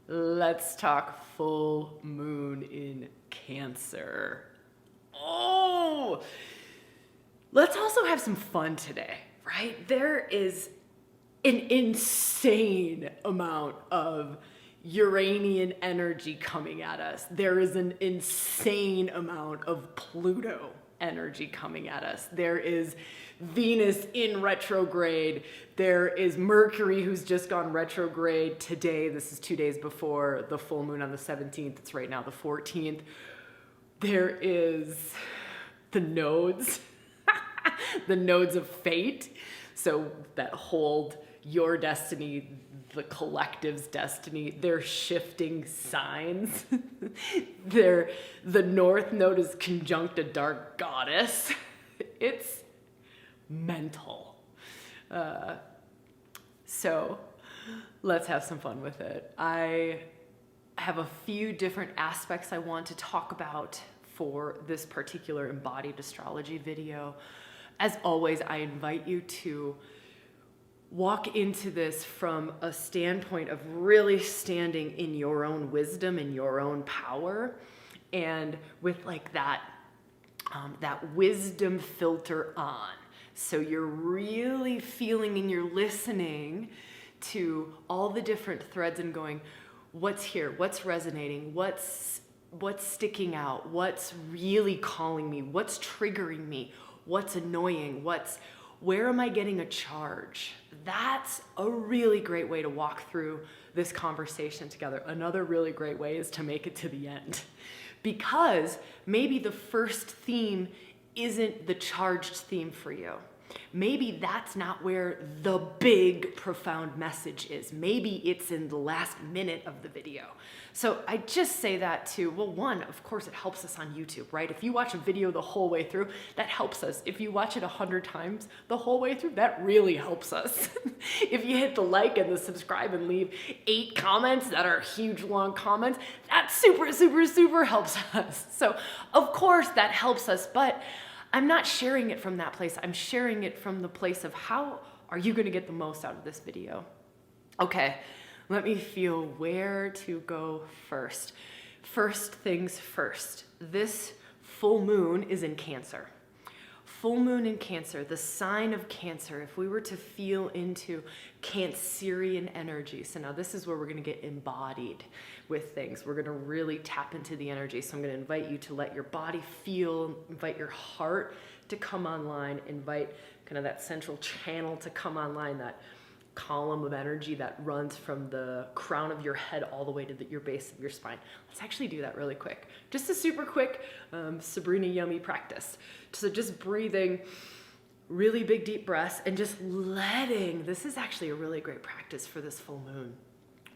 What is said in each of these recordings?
Let's talk full moon in Cancer. Oh, let's also have some fun today, right? There is an insane amount of Uranian energy coming at us. There is an insane amount of Pluto energy coming at us. There is Venus in retrograde. There is Mercury, who's just gone retrograde today. This is 2 days before the full moon on the 17th. It's right now the 14th. There is the nodes, the nodes of fate. So that hold your destiny, the collective's destiny. They're shifting signs. The North Node is conjunct a Dark Goddess. It's mental. So let's have some fun with it. I have a few different aspects I want to talk about for this particular embodied astrology video. As always, I invite you to walk into this from a standpoint of really standing in your own wisdom and your own power, and with like that wisdom filter on. So you're really feeling and you're listening to all the different threads and going, what's here? What's resonating? What's sticking out? What's really calling me? What's triggering me? What's annoying? Where am I getting a charge? That's a really great way to walk through this conversation together. Another really great way is to make it to the end, because maybe the first theme isn't the charged theme for you. Maybe that's not where the big profound message is. Maybe it's in the last minute of the video. So I just say that to, well, one, of course it helps us on YouTube, right? If you watch a video the whole way through, that helps us. If you watch it 100 times the whole way through, that really helps us. If you hit the like and the subscribe and leave 8 comments that are huge long comments, that super, super, super helps us. So of course that helps us, but I'm not sharing it from that place. I'm sharing it from the place of how are you going to get the most out of this video? Okay, let me feel where to go first. First things first. This full moon is in Cancer. Full moon in Cancer, the sign of Cancer, if we were to feel into Cancerian energy. So now this is where we're going to get embodied with things. We're going to really tap into the energy. So I'm going to invite you to let your body feel, invite your heart to come online, invite kind of that central channel to come online, that column of energy that runs from the crown of your head all the way to your base of your spine. Let's actually do that really quick. Just a super quick Sabrina yummy practice. So just breathing really big deep breaths and just letting, this is actually a really great practice for this full moon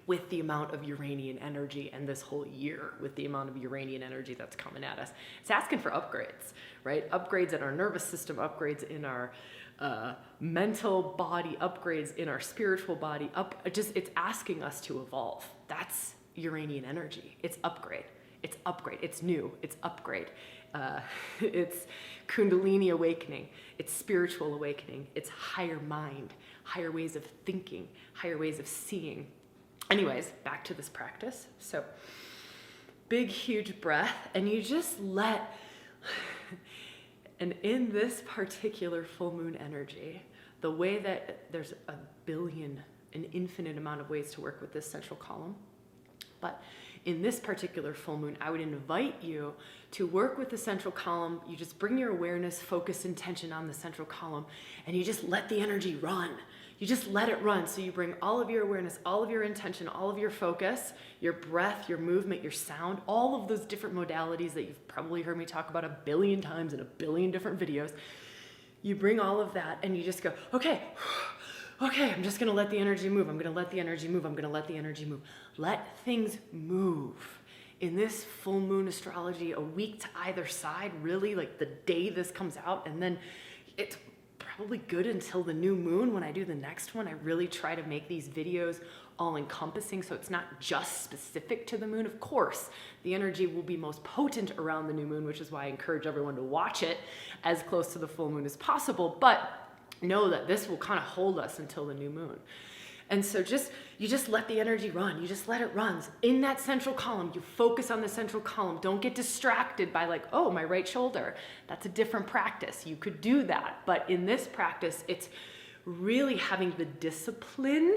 with the amount of Uranian energy, and this whole year with the amount of Uranian energy that's coming at us. It's asking for upgrades, right? Upgrades in our nervous system, upgrades in our mental body, upgrades in our spiritual body, it's asking us to evolve. That's Uranian energy. It's upgrade. It's upgrade. It's new. It's upgrade. It's Kundalini awakening. It's spiritual awakening. It's higher mind, higher ways of thinking, higher ways of seeing. Anyways, back to this practice. So big, huge breath, and you just let, and in this particular full moon energy, the way that there's an infinite amount of ways to work with this central column, but in this particular full moon, I would invite you to work with the central column. You just bring your awareness, focus, intention on the central column, and you just let the energy run. You just let it run. So you bring all of your awareness, all of your intention, all of your focus, your breath, your movement, your sound, all of those different modalities that you've probably heard me talk about 1 billion times in 1 billion different videos. You bring all of that and you just go, okay, I'm just gonna let the energy move. I'm gonna let the energy move. I'm gonna let the energy move. Let things move. In this full moon astrology, a week to either side, really, like the day this comes out, and then it's probably good until the new moon when I do the next one. I really try to make these videos all encompassing, so it's not just specific to the moon. Of course, the energy will be most potent around the new moon, which is why I encourage everyone to watch it as close to the full moon as possible, but know that this will kind of hold us until the new moon. And so you just let the energy run. You just let it run. In that central column, you focus on the central column. Don't get distracted by like, oh, my right shoulder. That's a different practice. You could do that. But in this practice, it's really having the discipline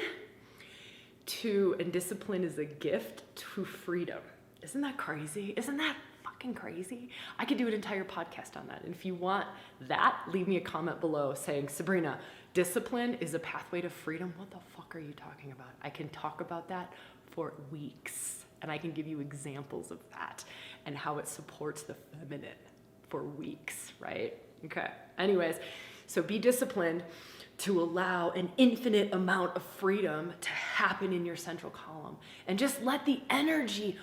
and discipline is a gift to freedom. Isn't that crazy? Isn't that fucking crazy? I could do an entire podcast on that. And if you want that, leave me a comment below saying, Sabrina, discipline is a pathway to freedom. What the fuck are you talking about? I can talk about that for weeks. And I can give you examples of that and how it supports the feminine for weeks, right? Okay. Anyways, so be disciplined to allow an infinite amount of freedom to happen in your central column. And just let the energy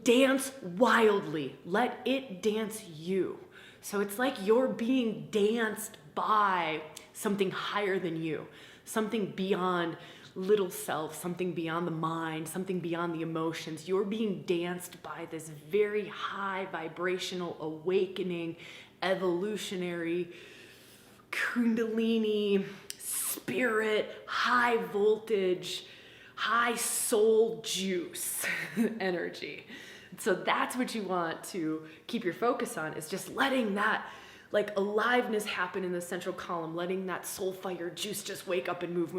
dance wildly. Let it dance you. So it's like you're being danced by something higher than you, something beyond little self, something beyond the mind, something beyond the emotions. You're being danced by this very high vibrational, awakening, evolutionary, Kundalini, spirit, high voltage, high soul juice energy. So that's what you want to keep your focus on, is just letting that like aliveness happen in the central column, letting that soul fire juice just wake up and move.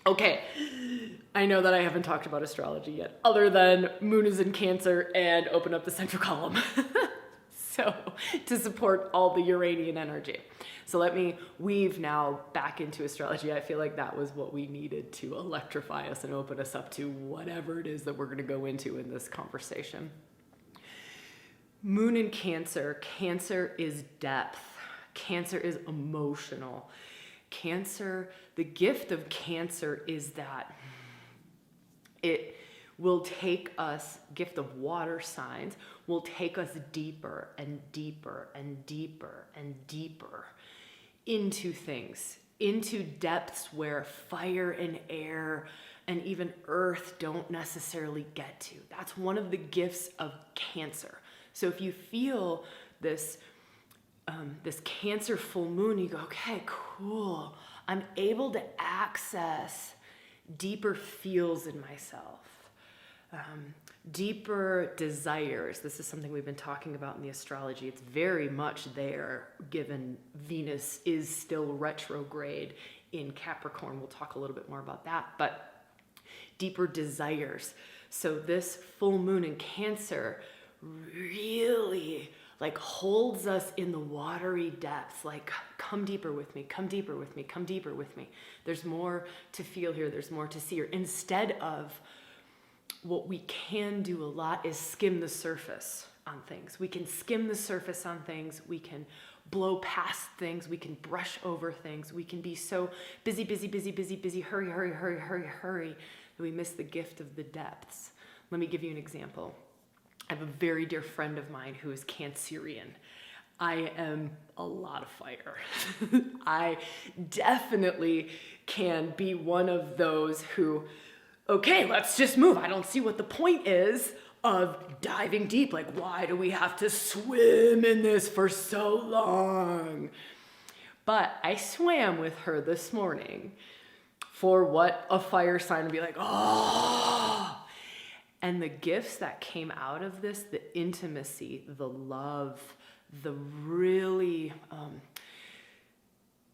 Okay, I know that I haven't talked about astrology yet, other than moon is in Cancer and open up the central column. So to support all the Uranian energy. So let me weave now back into astrology. I feel like that was what we needed to electrify us and open us up to whatever it is that we're going to go into in this conversation. Moon in Cancer. Cancer is depth. Cancer is emotional. Cancer, the gift of Cancer is that it will take us, gift of water signs, will take us deeper and deeper and deeper and deeper into things, into depths where fire and air and even earth don't necessarily get to. That's one of the gifts of Cancer. So if you feel this Cancer full moon, you go, okay, cool. I'm able to access deeper feels in myself. Deeper desires. This is something we've been talking about in the astrology. It's very much there, given Venus is still retrograde in Capricorn. We'll talk a little bit more about that, but deeper desires. So this full moon in Cancer really like holds us in the watery depths, like come deeper with me, come deeper with me, come deeper with me. There's more to feel here, there's more to see here. Instead of what we can do a lot is skim the surface on things. We can skim the surface on things. We can blow past things. We can brush over things. We can be so busy, hurry, that we miss the gift of the depths. Let me give you an example. I have a very dear friend of mine who is Cancerian. I am a lot of fire. I definitely can be one of those who, okay, let's just move. I don't see what the point is of diving deep. Like, why do we have to swim in this for so long? But I swam with her this morning for what a fire sign would be like, oh. And the gifts that came out of this, the intimacy, the love, the really,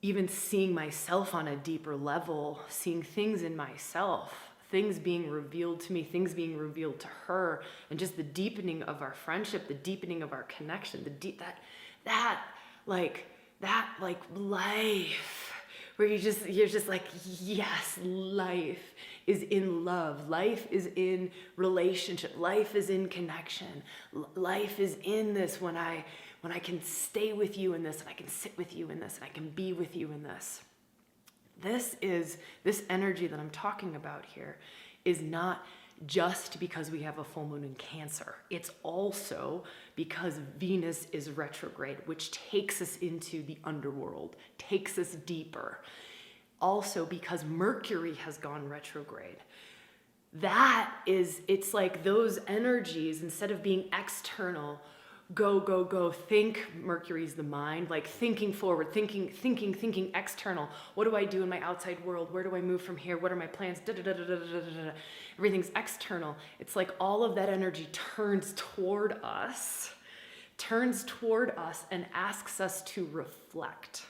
even seeing myself on a deeper level, seeing things in myself, things being revealed to me, things being revealed to her, and just the deepening of our friendship, the deepening of our connection, that life, where you're just like, yes, life is in love, life is in relationship, life is in connection, life is in this when I can stay with you in this, and I can sit with you in this, and I can be with you in this. This energy that I'm talking about here is not just because we have a full moon in Cancer. It's also because Venus is retrograde, which takes us into the underworld, takes us deeper. Also because Mercury has gone retrograde. It's like those energies, instead of being external, go, go, go. Think Mercury's the mind, like thinking forward, thinking external. What do I do in my outside world? Where do I move from here? What are my plans? Da, da, da, da, da, da, da, da. Everything's external. It's like all of that energy turns toward us and asks us to reflect,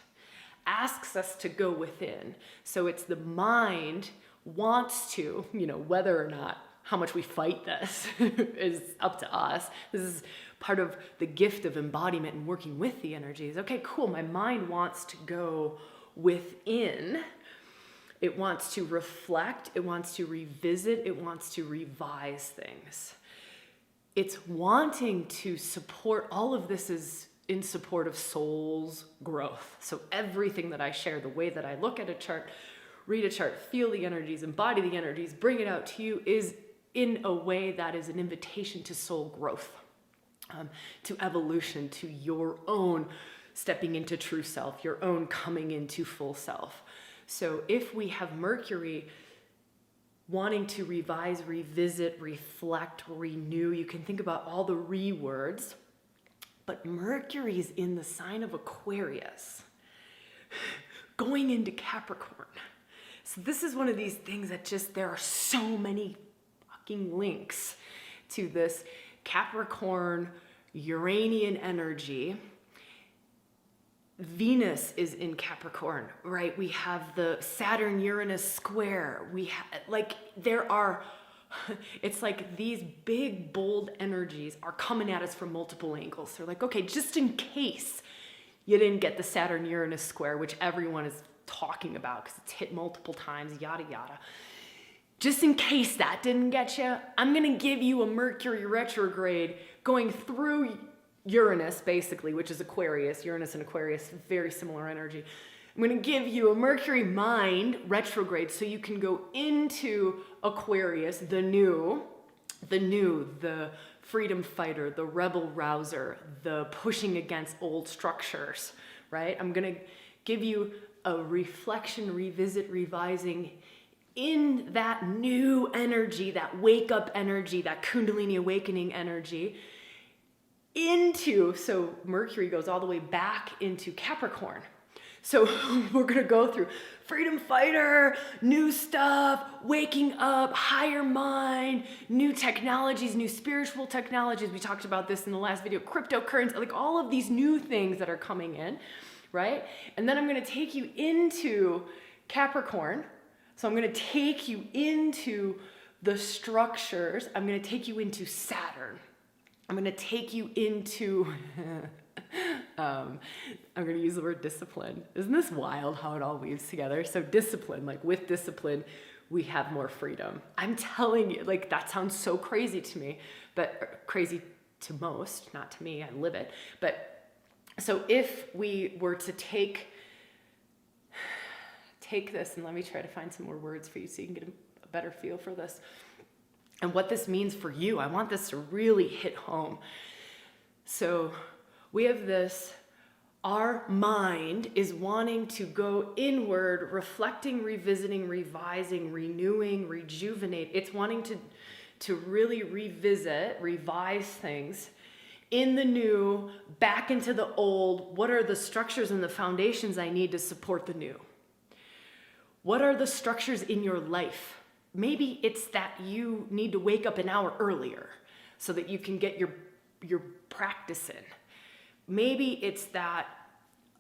asks us to go within. So it's the mind wants to, whether or not, how much we fight this is up to us. This is part of the gift of embodiment and working with the energies. Okay, cool. My mind wants to go within. It wants to reflect. It wants to revisit. It wants to revise things. It's wanting to support. All of this is in support of soul's growth. So everything that I share, the way that I look at a chart, read a chart, feel the energies, embody the energies, bring it out to you, is in a way that is an invitation to soul growth, to evolution, to your own stepping into true self, your own coming into full self. So if we have Mercury wanting to revise, revisit, reflect, renew, you can think about all the re words, but Mercury's in the sign of Aquarius, going into Capricorn. So this is one of these things that there are so many links to this Capricorn Uranian energy. Venus is in Capricorn, right? We have the Saturn Uranus square. It's like these big, bold energies are coming at us from multiple angles. They're like, okay, just in case you didn't get the Saturn Uranus square, which everyone is talking about because it's hit multiple times, yada, yada. Just in case that didn't get you, I'm going to give you a Mercury retrograde going through Uranus, basically, which is Aquarius. Uranus and Aquarius, very similar energy. I'm going to give you a Mercury mind retrograde so you can go into Aquarius, the new, the freedom fighter, the rebel rouser, the pushing against old structures, right? I'm going to give you a reflection, revisit, revising in that new energy, that wake up energy, that Kundalini awakening energy, so Mercury goes all the way back into Capricorn. So we're going to go through freedom fighter, new stuff, waking up, higher mind, new technologies, new spiritual technologies. We talked about this in the last video, cryptocurrency, like all of these new things that are coming in, right? And then I'm going to take you into Capricorn. So I'm going to take you into the structures. I'm going to take you into Saturn. I'm going to take you into, I'm going to use the word discipline. Isn't this wild how it all weaves together? So discipline, like with discipline, we have more freedom. I'm telling you, like that sounds so crazy to me, but crazy to most, not to me, I live it. But so if we were to take this, and let me try to find some more words for you so you can get a better feel for this and what this means for you. I want this to really hit home. So we have this, our mind is wanting to go inward, reflecting, revisiting, revising, renewing, rejuvenate. It's wanting to really revisit, revise things in the new, back into the old. What are the structures and the foundations I need to support the new? What are the structures in your life? Maybe it's that you need to wake up an hour earlier so that you can get your practice in. Maybe it's that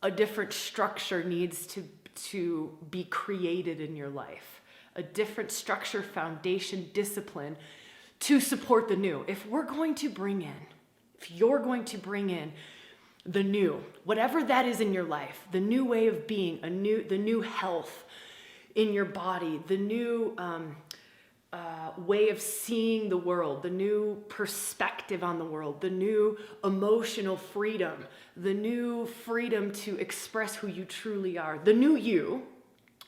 a different structure needs to be created in your life. A different structure, foundation, discipline to support the new. If you're going to bring in the new, whatever that is in your life, the new way of being, the new health in your body, the new way of seeing the world, the new perspective on the world, the new emotional freedom, the new freedom to express who you truly are, the new you,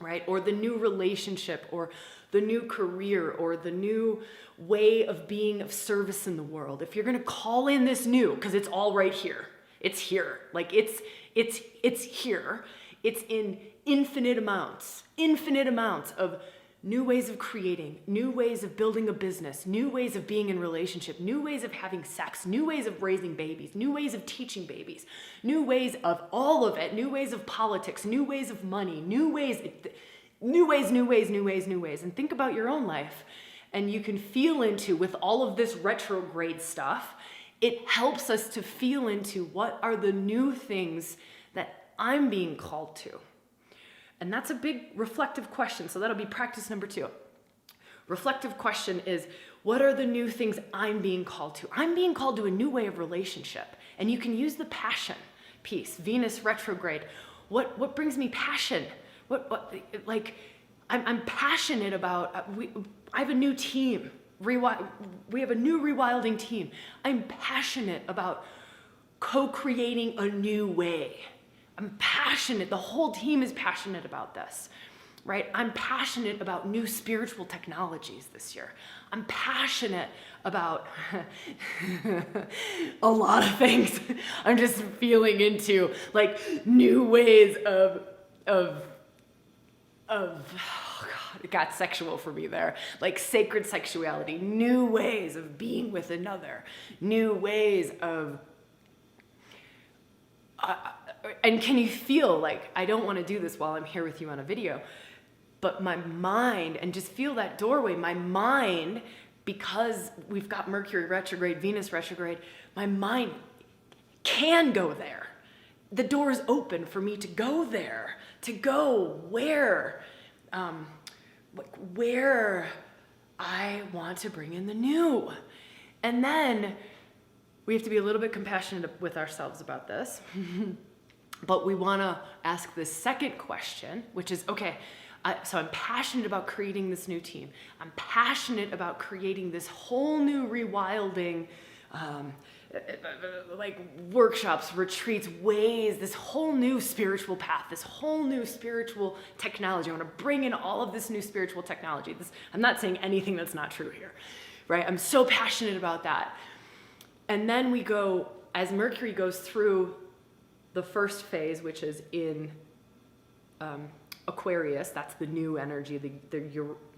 right? Or the new relationship, or the new career, or the new way of being of service in the world. If you're going to call in this new, because it's all right here. It's here. Like it's here. It's in infinite amounts of new ways of creating, new ways of building a business, new ways of being in relationship, new ways of having sex, new ways of raising babies, new ways of teaching babies, new ways of all of it, new ways of politics, new ways of money, new ways. And think about your own life. And you can feel into, with all of this retrograde stuff, it helps us to feel into what are the new things that I'm being called to. And that's a big reflective question. So that'll be practice number 2. Reflective question is, what are the new things I'm being called to? I'm being called to a new way of relationship. And you can use the passion piece, Venus retrograde. What brings me passion? I'm passionate about, I have a new team. We have a new ReWilding team. I'm passionate about co-creating a new way. I'm passionate, the whole team is passionate about this, right? I'm passionate about new spiritual technologies this year. I'm passionate about a lot of things. I'm just feeling into like new ways of oh God, it got sexual for me there. Like sacred sexuality, new ways of being with another, new ways of, and can you feel like, I don't want to do this while I'm here with you on a video, but my mind, and just feel that doorway, my mind, because we've got Mercury retrograde, Venus retrograde, my mind can go there. The door is open for me to go there, to go where I want to bring in the new. And then we have to be a little bit compassionate with ourselves about this. But we want to ask the second question, which is, okay, so I'm passionate about creating this new team. I'm passionate about creating this whole new ReWilding, like workshops, retreats, ways, this whole new spiritual path, this whole new spiritual technology. I want to bring in all of this new spiritual technology. I'm not saying anything that's not true here, right? I'm so passionate about that. And then we go, as Mercury goes through the first phase, which is in Aquarius, that's the new energy, the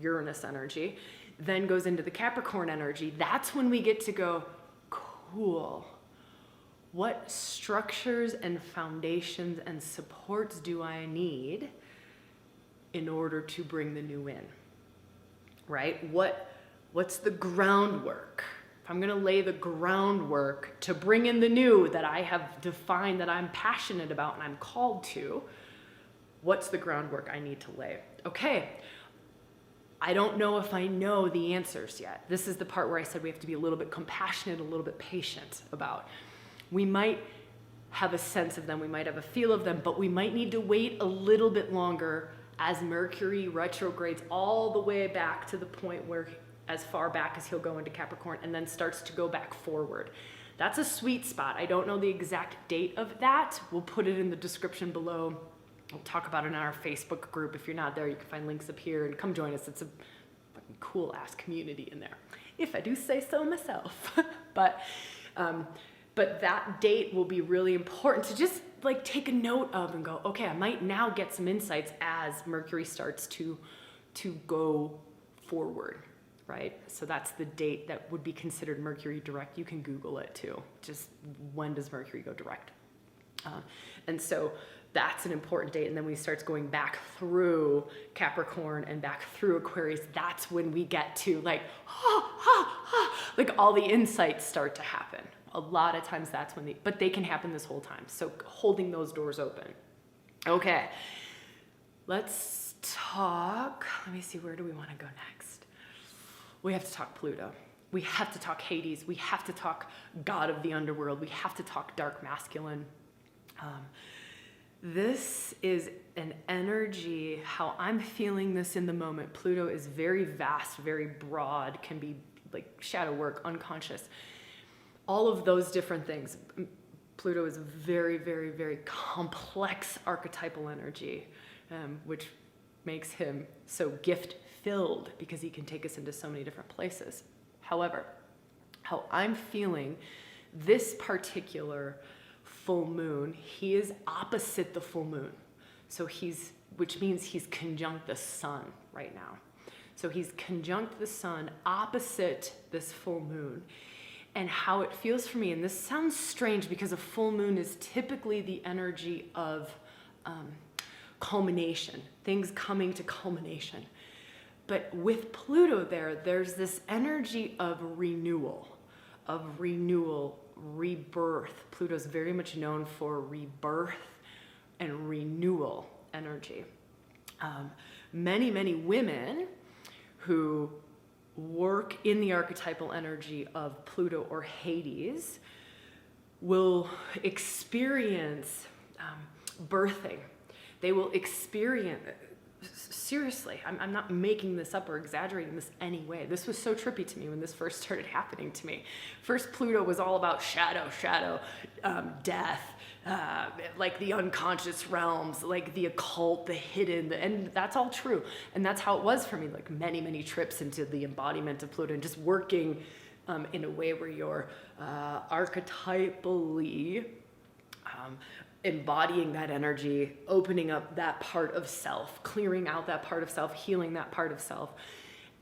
Uranus energy, then goes into the Capricorn energy. That's when we get to go, cool, what structures and foundations and supports do I need in order to bring the new in, right? What's the groundwork? I'm going to lay the groundwork to bring in the new that I have defined, that I'm passionate about and I'm called to. What's the groundwork I need to lay? Okay, I don't know if I know the answers yet. This is the part where I said we have to be a little bit compassionate, a little bit patient about. We might have a sense of them, we might have a feel of them, but we might need to wait a little bit longer as Mercury retrogrades all the way back to the point where, as far back as he'll go into Capricorn, and then starts to go back forward. That's a sweet spot. I don't know the exact date of that. We'll put it in the description below. We'll talk about it in our Facebook group. If you're not there, you can find links up here and come join us. It's a fucking cool ass community in there, if I do say so myself. But that date will be really important to just like take a note of and go, okay, I might now get some insights as Mercury starts to go forward. Right? So that's the date that would be considered Mercury direct. You can Google it too. Just when does Mercury go direct? And so that's an important date. And then when he starts going back through Capricorn and back through Aquarius, that's when we get to like, like all the insights start to happen. A lot of times that's when but they can happen this whole time. So holding those doors open. Okay, let's talk. Let me see, where do we want to go next? We have to talk Pluto. We have to talk Hades. We have to talk God of the Underworld. We have to talk dark masculine. This is an energy, how I'm feeling this in the moment. Pluto is very vast, very broad, can be like shadow work, unconscious, all of those different things. Pluto is a very, very, very complex archetypal energy, which makes him so gift-filled because he can take us into so many different places. However, how I'm feeling this particular full moon, he is opposite the full moon. So which means he's conjunct the sun right now. So he's conjunct the sun opposite this full moon. And how it feels for me, and this sounds strange because a full moon is typically the energy of culmination, things coming to culmination. But with Pluto there's this energy of renewal, rebirth. Pluto's very much known for rebirth and renewal energy. Many women who work in the archetypal energy of Pluto or Hades will experience birthing. They will experience, seriously, I'm not making this up or exaggerating this any way. This was so trippy to me when this first started happening to me. First, Pluto was all about shadow, death, like the unconscious realms, like the occult, the hidden, and that's all true. And that's how it was for me, like many trips into the embodiment of Pluto and just working in a way where you're archetypally embodying that energy, opening up that part of self, clearing out that part of self, healing that part of self.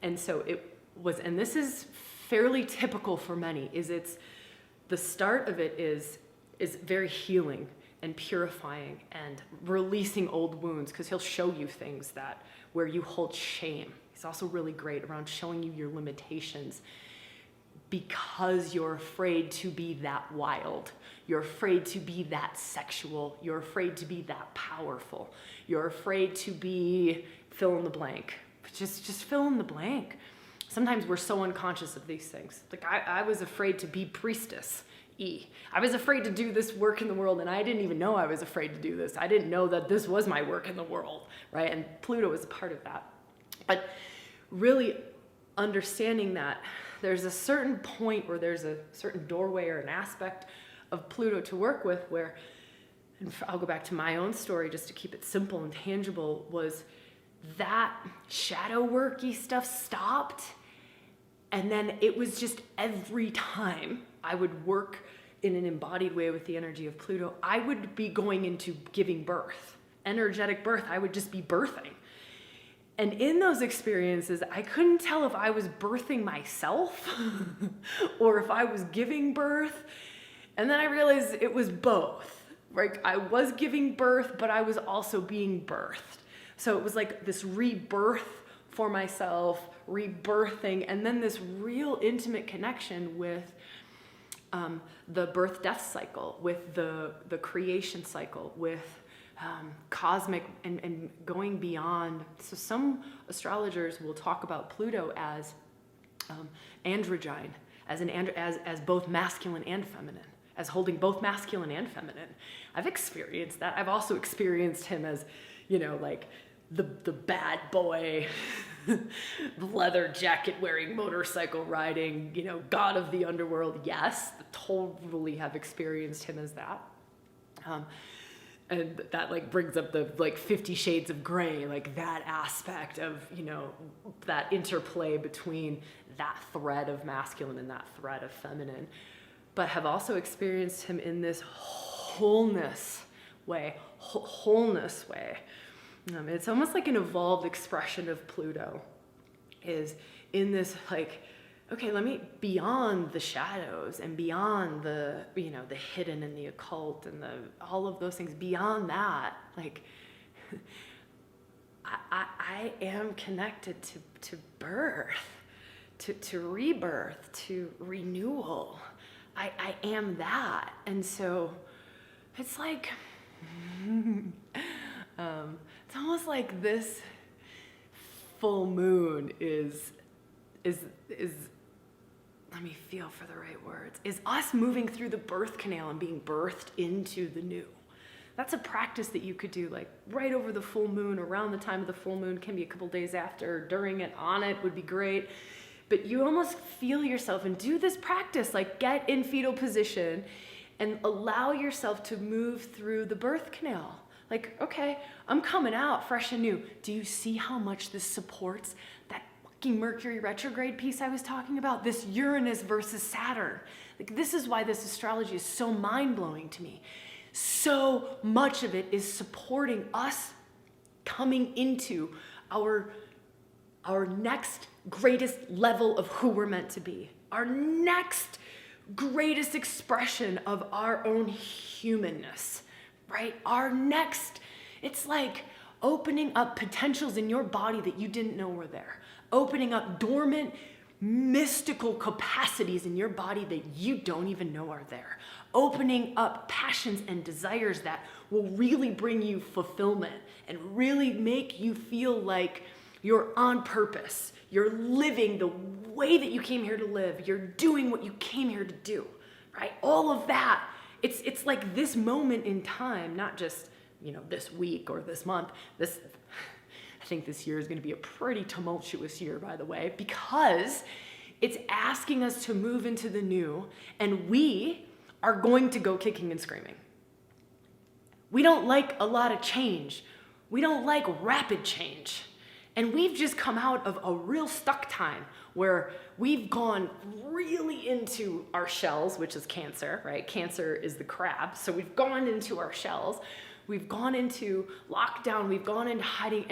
And so it was, and this is fairly typical for many, it's the start of it is very healing and purifying and releasing old wounds, because he'll show you things that where you hold shame. He's also really great around showing you your limitations because you're afraid to be that wild. You're afraid to be that sexual. You're afraid to be that powerful. You're afraid to be fill in the blank. Just fill in the blank. Sometimes we're so unconscious of these things. Like I was afraid to be priestess. I was afraid to do this work in the world, and I didn't even know I was afraid to do this. I didn't know that this was my work in the world, right? And Pluto is a part of that. But really understanding that there's a certain point where there's a certain doorway or an aspect of Pluto to work with where, and I'll go back to my own story just to keep it simple and tangible, was that shadow worky stuff stopped. And then it was just every time I would work in an embodied way with the energy of Pluto, I would be going into giving birth, energetic birth. I would just be birthing. And in those experiences, I couldn't tell if I was birthing myself or if I was giving birth. And then I realized it was both, right? I was giving birth, but I was also being birthed. So it was like this rebirth for myself, rebirthing, and then this real intimate connection with the birth-death cycle, with the creation cycle, with cosmic and going beyond. So some astrologers will talk about Pluto as androgyne, as both masculine and feminine, as holding both masculine and feminine. I've experienced that. I've also experienced him as, like the bad boy, leather jacket wearing, motorcycle riding, god of the underworld. Yes, totally have experienced him as that. And that brings up the 50 Shades of Grey, that aspect of, that interplay between that thread of masculine and that thread of feminine. But have also experienced him in this wholeness way. It's almost like an evolved expression of Pluto is in this okay, let me, beyond the shadows and beyond the, the hidden and the occult and all of those things, beyond that, I am connected to birth, to rebirth, to renewal. I am that. And so it's it's almost like this full moon is let me feel for the right words, is us moving through the birth canal and being birthed into the new. That's a practice that you could do right over the full moon, around the time of the full moon, can be a couple days after, during it, on it would be great. But you almost feel yourself and do this practice, get in fetal position and allow yourself to move through the birth canal. Okay, I'm coming out fresh and new. Do you see how much this supports that fucking Mercury retrograde piece I was talking about? This Uranus versus Saturn. This is why this astrology is so mind-blowing to me. So much of it is supporting us coming into our our next greatest level of who we're meant to be, our next greatest expression of our own humanness, right? Our next, it's like opening up potentials in your body that you didn't know were there, opening up dormant, mystical capacities in your body that you don't even know are there, opening up passions and desires that will really bring you fulfillment and really make you feel like you're on purpose. You're living the way that you came here to live. You're doing what you came here to do, right? All of that. It's like this moment in time, not just, this week or this month. I think this year is going to be a pretty tumultuous year, by the way, because it's asking us to move into the new, and we are going to go kicking and screaming. We don't like a lot of change. We don't like rapid change. And we've just come out of a real stuck time where we've gone really into our shells, which is Cancer, right? Cancer is the crab. So we've gone into our shells. We've gone into lockdown. We've gone into hiding.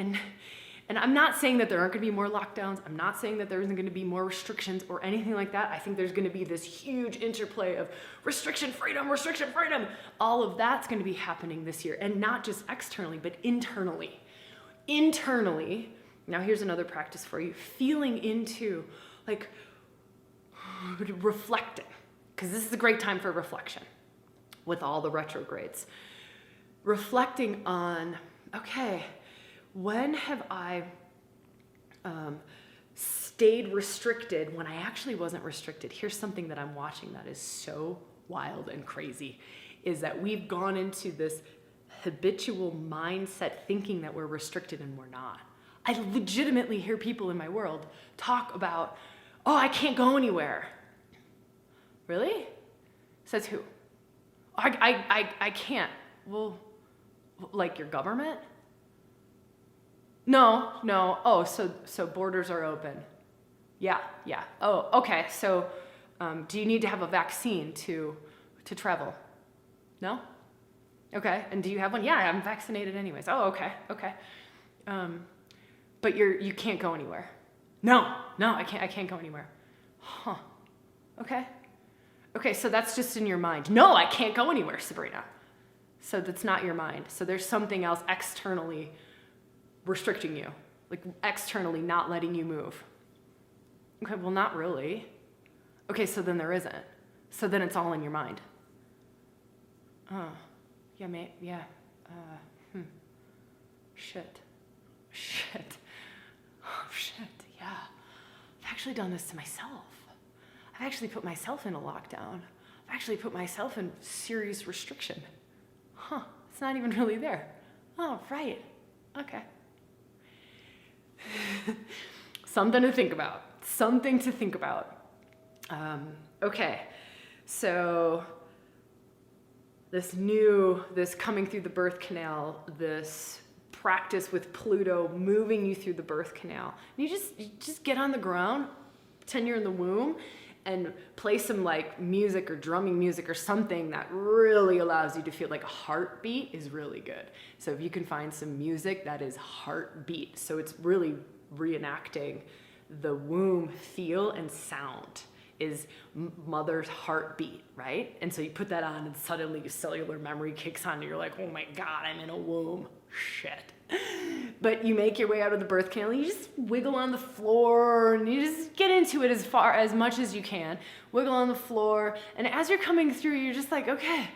And I'm not saying that there aren't going to be more lockdowns. I'm not saying that there isn't going to be more restrictions or anything like that. I think there's going to be this huge interplay of restriction, freedom. All of that's going to be happening this year. And not just externally, but internally. Internally, now here's another practice for you. Feeling into, like, reflecting. Because this is a great time for reflection with all the retrogrades. Reflecting on, okay, when have I stayed restricted when I actually wasn't restricted? Here's something that I'm watching that is so wild and crazy, is that we've gone into this habitual mindset thinking that we're restricted and we're not. I legitimately hear people in my world talk about, oh, I can't go anywhere. Really? Says who? I can't. Well, like your government? No. Oh, so borders are open. Yeah. Oh, okay. So do you need to have a vaccine to travel? No? Okay. And do you have one? Yeah, I'm vaccinated anyways. Oh, okay. But you can't go anywhere. No, I can't go anywhere. Huh. Okay, so that's just in your mind. No, I can't go anywhere, Sabrina. So that's not your mind. So there's something else externally restricting you, like externally not letting you move. Okay, well, not really. Okay, so then there isn't. So then it's all in your mind. Oh, yeah, mate, yeah. Shit. Oh, shit, yeah. I've actually done this to myself. I've actually put myself in a lockdown. I've actually put myself in serious restriction. Huh, it's not even really there. Oh, right, okay. Something to think about. Okay, so this coming through the birth canal, this practice with Pluto moving you through the birth canal. And you just get on the ground, pretend you're in the womb, and play some like music or drumming music or something that really allows you to feel like a heartbeat is really good. So if you can find some music that is heartbeat, so it's really reenacting the womb feel and sound is mother's heartbeat, right? And so you put that on and suddenly your cellular memory kicks on and you're like, oh my God, I'm in a womb. Shit. But you make your way out of the birth canal and you just wiggle on the floor and you just get into it as much as you can. Wiggle on the floor, and as you're coming through, you're just like, okay,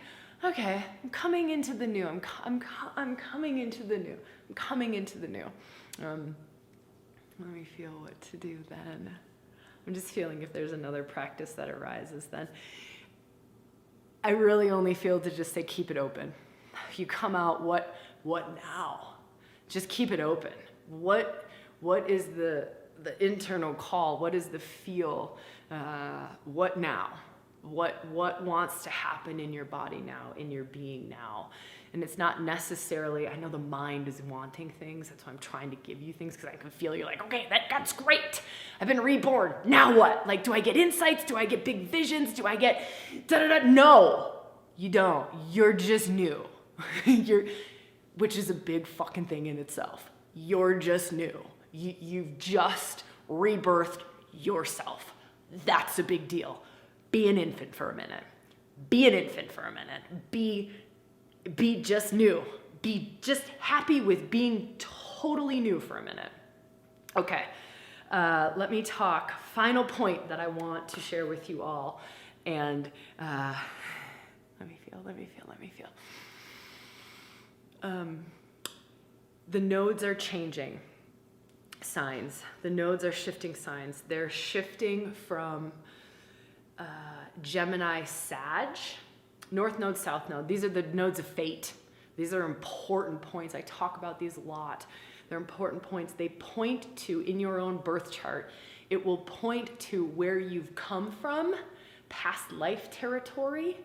I'm coming into the new. I'm coming into the new. I'm coming into the new. Let me feel what to do then. I'm just feeling if there's another practice that arises then. I really only feel to just say keep it open. If you come out, what now? Just keep it open. What is the internal call? What is the feel? What now? What wants to happen in your body now, in your being now? And it's not necessarily, I know the mind is wanting things. That's why I'm trying to give you things, because I can feel you're like, okay, that's great. I've been reborn. Now what? Like, do I get insights? Do I get big visions? Do I get da-da-da? No, you don't. You're just new. Which is a big fucking thing in itself. You're just new. You've just rebirthed yourself. That's a big deal. Be an infant for a minute. Be an infant for a minute. Be just new. Be just happy with being totally new for a minute. Okay, let me talk. Final point that I want to share with you all. And let me feel. The nodes are changing signs. The nodes are shifting signs. They're shifting from Gemini, Sag, North Node, South Node. These are the nodes of fate. These are important points. I talk about these a lot. They're important points. They point to, in your own birth chart, it will point to where you've come from, past life territory,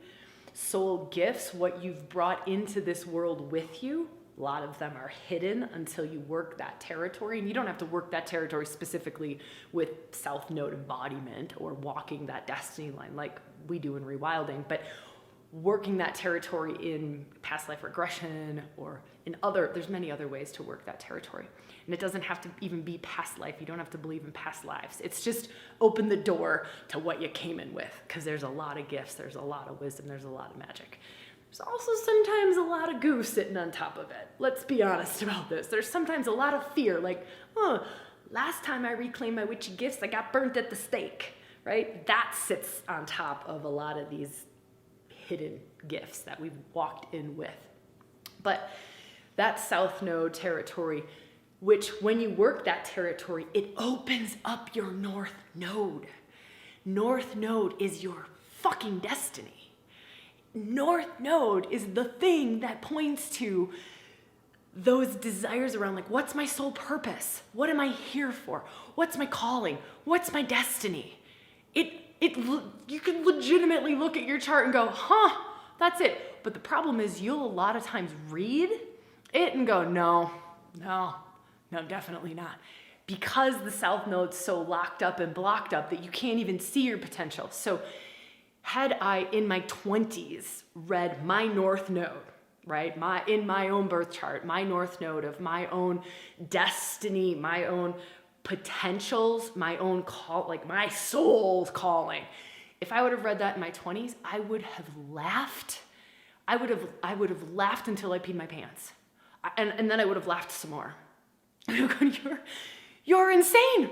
soul gifts, what you've brought into this world with you. A lot of them are hidden until you work that territory. And you don't have to work that territory specifically with South Node embodiment or walking that destiny line like we do in ReWilding, but working that territory in past life regression or in there's many other ways to work that territory. And it doesn't have to even be past life. You don't have to believe in past lives. It's just open the door to what you came in with, because there's a lot of gifts, there's a lot of wisdom, there's a lot of magic. There's also sometimes a lot of goo sitting on top of it. Let's be honest about this. There's sometimes a lot of fear, like, last time I reclaimed my witchy gifts, I got burnt at the stake, right? That sits on top of a lot of these hidden gifts that we've walked in with. But that South Node territory, which when you work that territory, it opens up your North Node. North Node is your fucking destiny. North Node is the thing that points to those desires around, like, what's my soul purpose? What am I here for? What's my calling? What's my destiny? You can legitimately look at your chart and go, that's it. But the problem is you'll a lot of times read it and go, no, definitely not. Because the South Node's so locked up and blocked up that you can't even see your potential. So had I, in my 20s, read my North Node, right? In my own birth chart, my North Node of my own destiny, my own potentials, my own call, like my soul's calling. If I would have read that in my 20s, I would have laughed. I would have laughed until I peed my pants. And then I would have laughed some more. You're insane.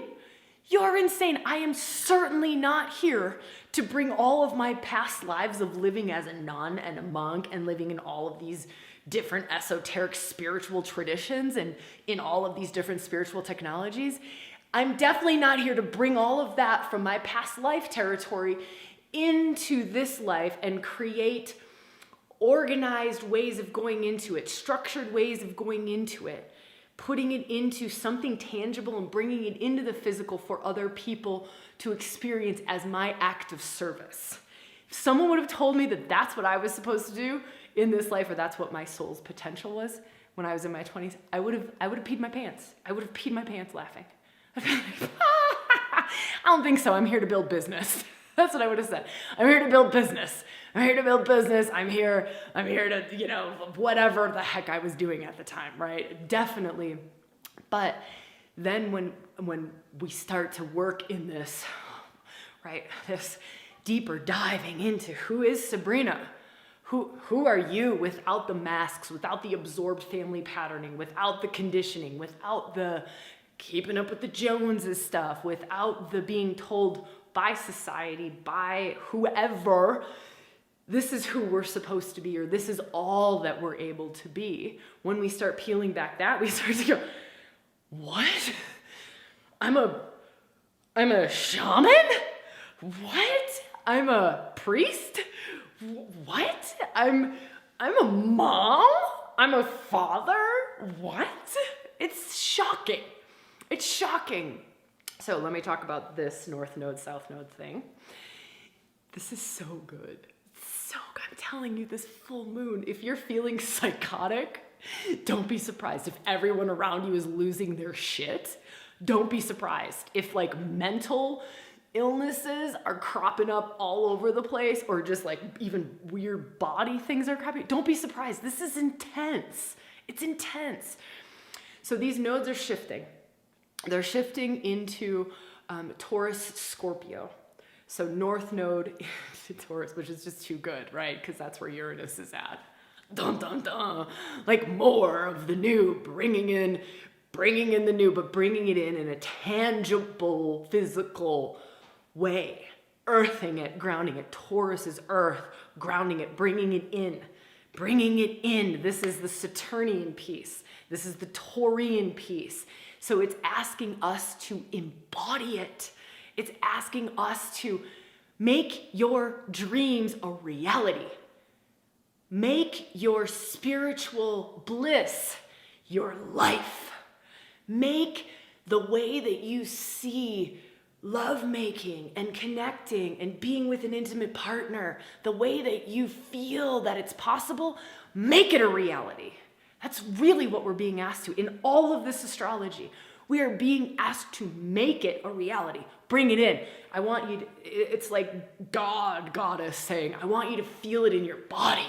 You're insane. I am certainly not here to bring all of my past lives of living as a nun and a monk and living in all of these different esoteric spiritual traditions and in all of these different spiritual technologies. I'm definitely not here to bring all of that from my past life territory into this life and create organized ways of going into it, structured ways of going into it, putting it into something tangible and bringing it into the physical for other people to experience as my act of service. If someone would have told me that that's what I was supposed to do in this life, or that's what my soul's potential was when I was in my 20s, I would have peed my pants. I would have peed my pants laughing. I'd be like, I don't think so. I'm here to build business. That's what I would have said. I'm here to build business. I'm here to build business. I'm here to, whatever the heck I was doing at the time, right? Definitely. But then when we start to work in this, right, this deeper diving into who is Sabrina? Who are you without the masks, without the absorbed family patterning, without the conditioning, without the keeping up with the Joneses stuff, without the being told by society, by whoever, this is who we're supposed to be, or this is all that we're able to be. When we start peeling back that, we start to go, what? I'm a shaman? What? I'm a priest? What? I'm a mom? I'm a father? What? It's shocking. It's shocking. So let me talk about this North Node, South Node thing. This is so good. So good. I'm telling you, this full moon, if you're feeling psychotic, don't be surprised. If everyone around you is losing their shit, don't be surprised. If like mental illnesses are cropping up all over the place, or just like even weird body things are cropping, don't be surprised. This is intense. It's intense. So these nodes are shifting. they're shifting into Taurus, Scorpio. So North Node to Taurus, which is just too good, right? Because that's where Uranus is at. Dun, dun, dun. Like more of the new, bringing in the new, but bringing it in a tangible, physical way. Earthing it, grounding it. Taurus is earth, grounding it, bringing it in. Bringing it in. This is the Saturnian piece. This is the Taurian piece. So it's asking us to embody it. It's asking us to make your dreams a reality. Make your spiritual bliss your life. Make the way that you see lovemaking and connecting and being with an intimate partner, the way that you feel that it's possible, make it a reality. That's really what we're being asked to. In all of this astrology, we are being asked to make it a reality. Bring it in. I want you to, it's like Goddess saying, I want you to feel it in your body.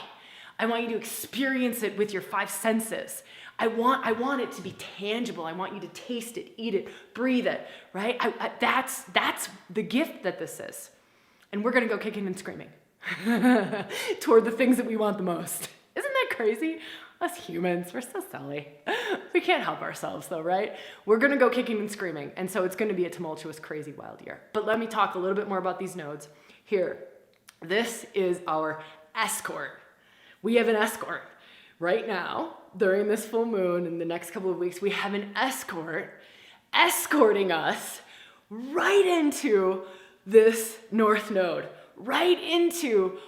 I want you to experience it with your 5 senses. I want it to be tangible. I want you to taste it, eat it, breathe it, right? That's the gift that this is. And we're going to go kicking and screaming toward the things that we want the most. Isn't that crazy? Us humans, we're so silly. We can't help ourselves though, right? We're going to go kicking and screaming. And so it's going to be a tumultuous, crazy, wild year. But let me talk a little bit more about these nodes. Here, this is our escort. We have an escort. Right now, during this full moon in the next couple of weeks, we have an escort escorting us right into this North Node, right into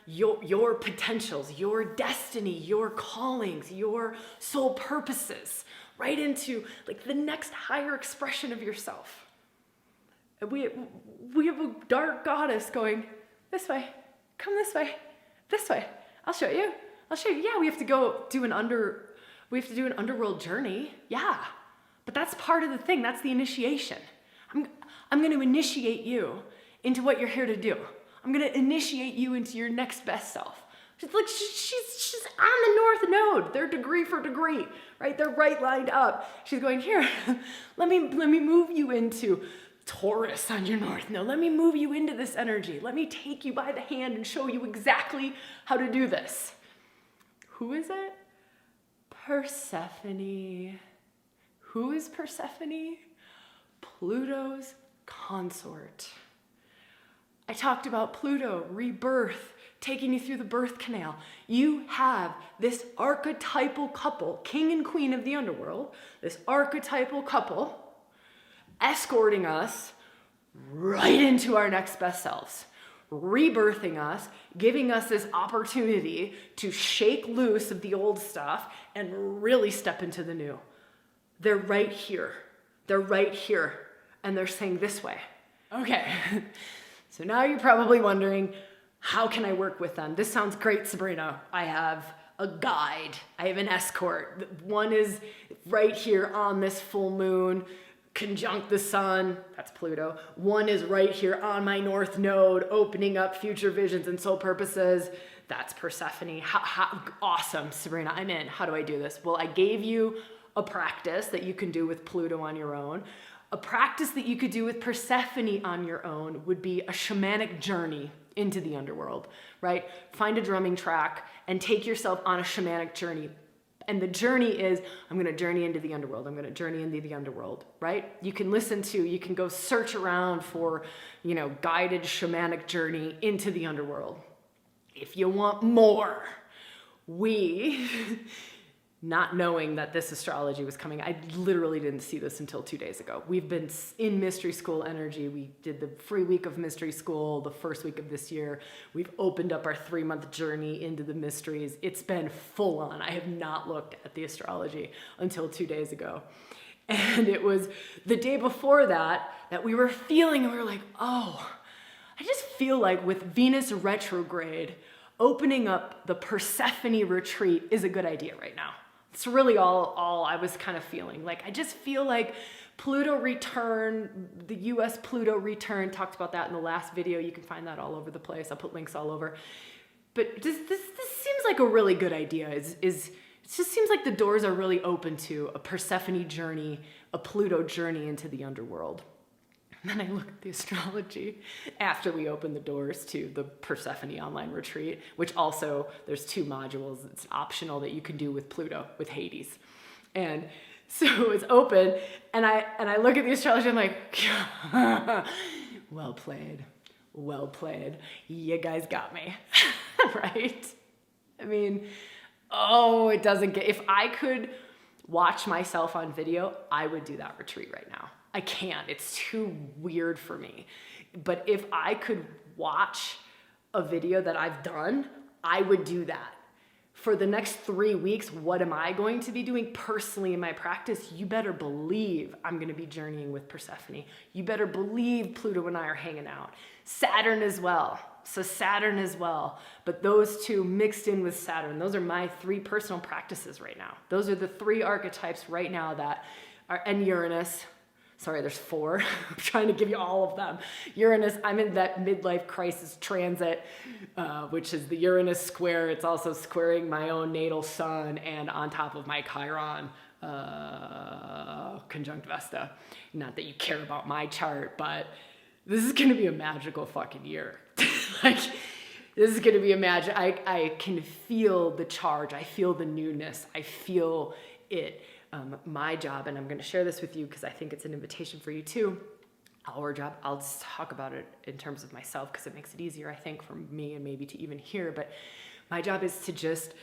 your potentials, your destiny, your callings, your soul purposes, right into like the next higher expression of yourself. And we have a dark goddess going, this way, come this way, I'll show you. Yeah, we have to go do an underworld journey. Yeah, but that's part of the thing. That's the initiation. I'm going to initiate you into what you're here to do. I'm going to initiate you into your next best self. She's like, she's on the North Node. They're degree for degree, right? They're right lined up. She's going, here, let me move you into Taurus on your North Node. Let me move you into this energy. Let me take you by the hand and show you exactly how to do this. Who is it? Persephone. Who is Persephone? Pluto's consort. I talked about Pluto, rebirth, taking you through the birth canal. You have this archetypal couple, king and queen of the underworld, this archetypal couple escorting us right into our next best selves, rebirthing us, giving us this opportunity to shake loose of the old stuff and really step into the new. They're right here. They're right here. And they're saying this way. Okay. So now you're probably wondering, how can I work with them? This sounds great, Sabrina. I have a guide. I have an escort. One is right here on this full moon, conjunct the sun, that's Pluto. One is right here on my North Node, opening up future visions and soul purposes. That's Persephone. Awesome, Sabrina, I'm in. How do I do this? Well, I gave you a practice that you can do with Pluto on your own. A practice that you could do with Persephone on your own would be a shamanic journey into the underworld, right? Find a drumming track and take yourself on a shamanic journey. And the journey is, I'm going to journey into the underworld. I'm going to journey into the underworld, right? You can go search around for, guided shamanic journey into the underworld. If you want more, not knowing that this astrology was coming, I literally didn't see this until 2 days ago. We've been in mystery school energy. We did the free week of mystery school the first week of this year. We've opened up our 3-month journey into the mysteries. It's been full on. I have not looked at the astrology until 2 days ago. And it was the day before that we were feeling, and we were like, oh, I just feel like with Venus retrograde, opening up the Persephone retreat is a good idea right now. It's really all I was kind of feeling. Like, I just feel like Pluto return, the US Pluto return, talked about that in the last video. You can find that all over the place. I'll put links all over. But this seems like a really good idea. It just seems like the doors are really open to a Persephone journey a Pluto journey into the underworld. And then I look at the astrology after we open the doors to the Persephone Online Retreat, which also, there's 2 modules. It's optional that you can do with Pluto, with Hades. And so it's open, and I look at the astrology, I'm like, well played, well played. You guys got me, right? I mean, it doesn't get, if I could watch myself on video, I would do that retreat right now. I can't, it's too weird for me. But if I could watch a video that I've done, I would do that. For the next 3 weeks, what am I going to be doing personally in my practice? You better believe I'm going to be journeying with Persephone. You better believe Pluto and I are hanging out. Saturn as well. So Saturn as well. But those 2 mixed in with Saturn, those are my 3 personal practices right now. Those are the 3 archetypes right now that are, and Uranus. Sorry, there's 4. I'm trying to give you all of them. Uranus, I'm in that midlife crisis transit, which is the Uranus square. It's also squaring my own natal sun and on top of my Chiron conjunct Vesta. Not that you care about my chart, but this is going to be a magical fucking year. Like, this is going to be a magic. I can feel the charge. I feel the newness. I feel it. My job, and I'm going to share this with you because I think it's an invitation for you too. Our job, I'll just talk about it in terms of myself because it makes it easier, I think, for me and maybe to even hear. But my job is to just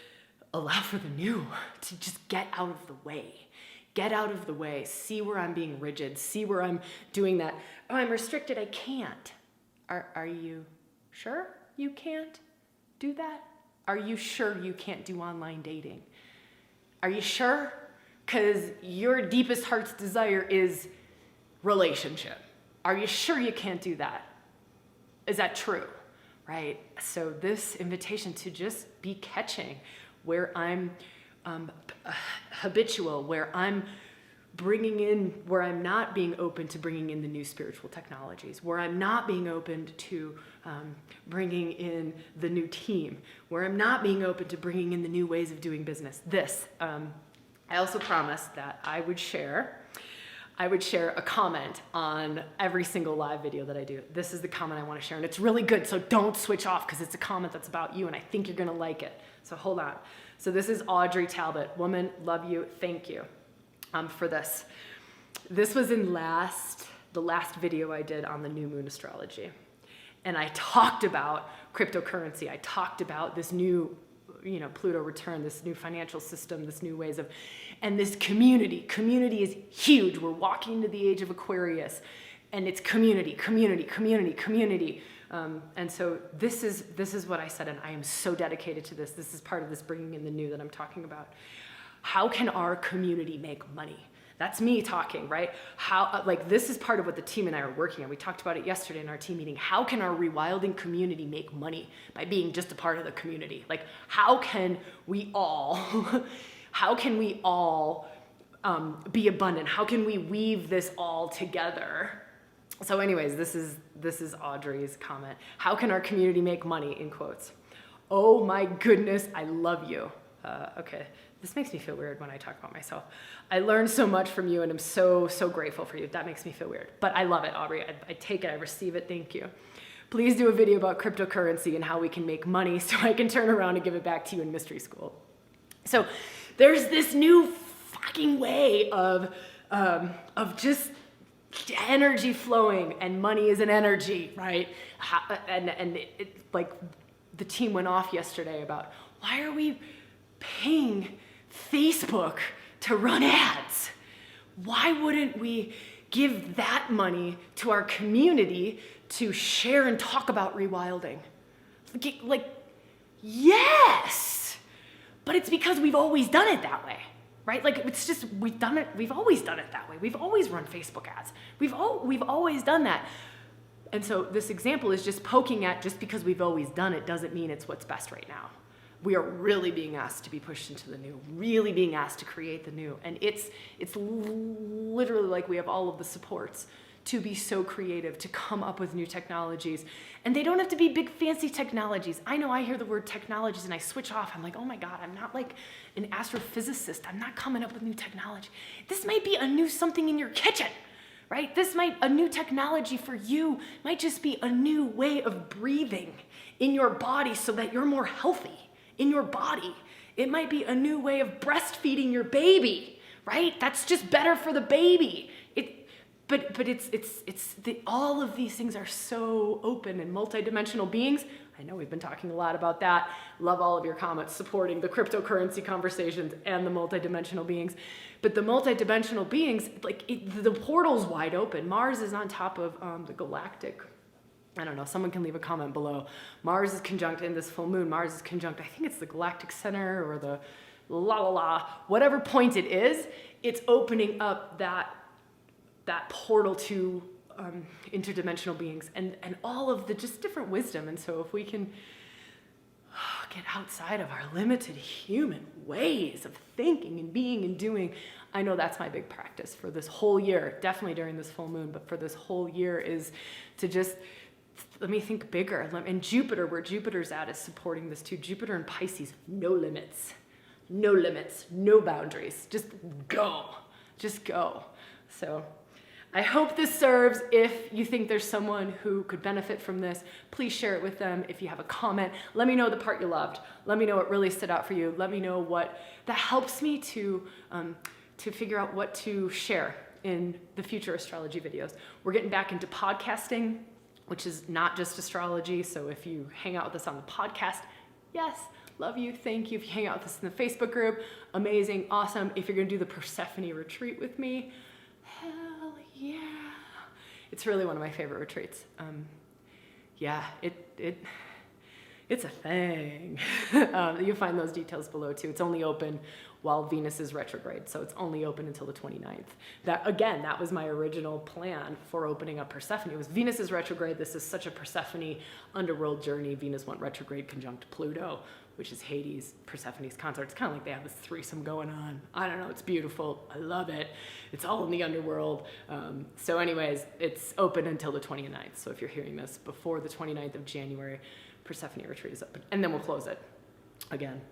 allow for the new, to just get out of the way. Get out of the way. See where I'm being rigid. See where I'm doing that. Oh, I'm restricted. I can't. Are you sure you can't do that? Are you sure you can't do online dating? Are you sure? Because your deepest heart's desire is relationship. Are you sure you can't do that? Is that true? Right? So this invitation to just be catching where I'm habitual, where I'm bringing in, where I'm not being open to bringing in the new spiritual technologies, where I'm not being open to bringing in the new team, where I'm not being open to bringing in the new ways of doing business. I also promised that I would share a comment on every single live video that I do. This is the comment I want to share, and it's really good, so don't switch off because it's a comment that's about you, and I think you're going to like it. So hold on. So this is Audrey Talbot. Woman, love you. Thank you for this. This was in the last video I did on the new moon astrology, and I talked about cryptocurrency. I talked about this new Pluto return, this new financial system, this new ways of, and this community. Community is huge. We're walking into the age of Aquarius, and it's community. And so this is what I said, and I am so dedicated to this. This is part of this bringing in the new that I'm talking about. How can our community make money? That's me talking, right? This is part of what the team and I are working on. We talked about it yesterday in our team meeting. How can our ReWilding community make money by being just a part of the community? Like, how can we all be abundant? How can we weave this all together? So anyways, this is Audrey's comment. How can our community make money, in quotes? Oh my goodness, I love you. Okay. This makes me feel weird when I talk about myself. I learned so much from you, and I'm so, so grateful for you. That makes me feel weird. But I love it, Aubrey. I take it. I receive it. Thank you. Please do a video about cryptocurrency and how we can make money so I can turn around and give it back to you in mystery school. So there's this new fucking way of just energy flowing, and money is an energy, right? Like the team went off yesterday about, why are we paying Facebook to run ads? Why wouldn't we give that money to our community to share and talk about ReWilding? Like, yes, but it's because we've always done it that way, right? Like, it's just, we've always done it that way. We've always run Facebook ads. We've always done that. And so this example is just poking at, just because we've always done it doesn't mean it's what's best right now. We are really being asked to be pushed into the new, really being asked to create the new. And it's literally like we have all of the supports to be so creative, to come up with new technologies. And they don't have to be big fancy technologies. I know I hear the word technologies and I switch off. I'm like, oh my God, I'm not like an astrophysicist. I'm not coming up with new technology. This might be a new something in your kitchen, right? A new technology for you might just be a new way of breathing in your body so that you're more healthy in your body. It might be a new way of breastfeeding your baby, right? That's just better for the baby. All of these things are so open and multidimensional beings. I know we've been talking a lot about that. Love all of your comments supporting the cryptocurrency conversations and the multidimensional beings. But the multidimensional beings, the portal's wide open. Mars is on top of the galactic. I don't know, someone can leave a comment below. Mars is conjunct in this full moon. Mars is conjunct, I think it's the galactic center or the whatever point it is, it's opening up that portal to interdimensional beings and all of the just different wisdom. And so if we can get outside of our limited human ways of thinking and being and doing, I know that's my big practice for this whole year, definitely during this full moon, but for this whole year is to just, let me think bigger. And Jupiter, where Jupiter's at, is supporting this too. Jupiter and Pisces, no limits, no boundaries, just go. So I hope this serves. If you think there's someone who could benefit from this, please share it with them. If you have a comment, let me know the part you loved. Let me know what really stood out for you. Let me know what that helps me to figure out what to share in the future astrology videos. We're getting back into podcasting, which is not just astrology. So if you hang out with us on the podcast, yes, love you, thank you. If you hang out with us in the Facebook group, amazing, awesome. If you're gonna do the Persephone retreat with me, hell yeah. It's really one of my favorite retreats. Yeah, it's a thing. You'll find those details below too. It's only open while Venus is retrograde, so it's only open until the 29th. That was my original plan for opening up Persephone. It was Venus is retrograde. This is such a Persephone underworld journey. Venus went retrograde conjunct Pluto, which is Hades, Persephone's consort. It's kind of like they have this threesome going on. I don't know, it's beautiful. I love it. It's all in the underworld. So anyways, it's open until the 29th. So if you're hearing this before the 29th of January, Persephone retreat is open. And then we'll close it again.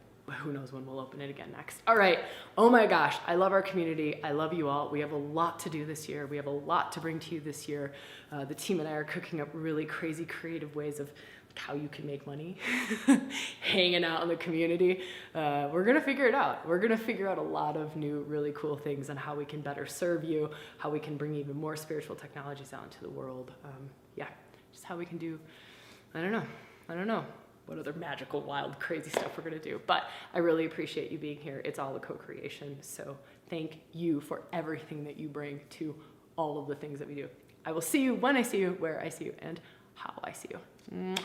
Who knows when we'll open it again next. All right. Oh my gosh. I love our community. I love you all. We have a lot to do this year. We have a lot to bring to you this year. The team and I are cooking up really crazy creative ways of how you can make money hanging out in the community. We're going to figure it out. We're going to figure out a lot of new, really cool things on how we can better serve you, how we can bring even more spiritual technologies out into the world. Just how we can do, I don't know what other magical, wild, crazy stuff we're gonna do. But I really appreciate you being here. It's all a co-creation. So thank you for everything that you bring to all of the things that we do. I will see you when I see you, where I see you, and how I see you. Mwah.